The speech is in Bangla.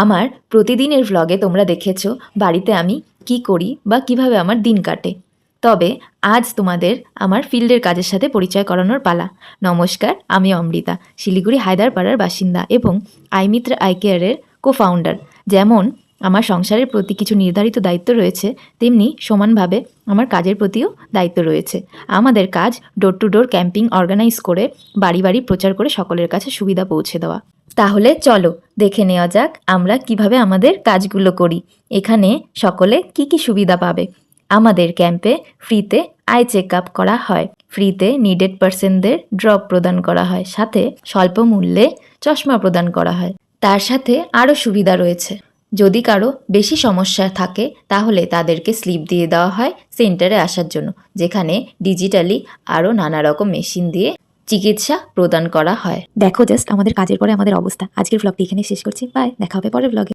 আমার প্রতিদিনের ভ্লগে তোমরা দেখেছো বাড়িতে আমি কি করি বা কিভাবে আমার দিন কাটে। তবে আজ তোমাদের আমার ফিল্ডের কাজের সাথে পরিচয় করানোর পালা। নমস্কার, আমি অমৃতা, শিলিগুড়ি হায়দারপাড়ার বাসিন্দা এবং আইমিত্র আই কেয়ারের কো-ফাউন্ডার। যেমন আমার সংসারের প্রতি কিছু নির্ধারিত দায়িত্ব রয়েছে, তেমনি সমানভাবে আমার কাজের প্রতিও দায়িত্ব রয়েছে। আমাদের কাজ door to door camping organise করে বাড়ি বাড়ি প্রচার করে সকলের কাছে সুবিধা পৌঁছে দেওয়া। তাহলে চলো দেখে নেওয়া যাক আমরা কিভাবে আমাদের কাজগুলো করি। এখানে সকলে কি কি সুবিধা পাবে। আমাদের ক্যাম্পে ফ্রিতে আই চেক আপ করা হয়, ফ্রিতে নিডেড পার্সনদের ড্রপ প্রদান করা হয়, সাথে স্বল্প মূল্যে চশমা প্রদান করা হয়। তার সাথে আরও সুবিধা রয়েছে, যদি কারো বেশি সমস্যা থাকে তাহলে তাদেরকে স্লিপ দিয়ে দেওয়া হয় সেন্টারে আসার জন্য, যেখানে ডিজিটালি আরও নানা রকম মেশিন দিয়ে চিকিৎসা প্রদান করা হয়। দেখো জাস্ট আমাদের কাজের পরে আমাদের অবস্থা। আজকের ভ্লগটি এখানে শেষ করছি। বাই, দেখা হবে পরের ভ্লগে।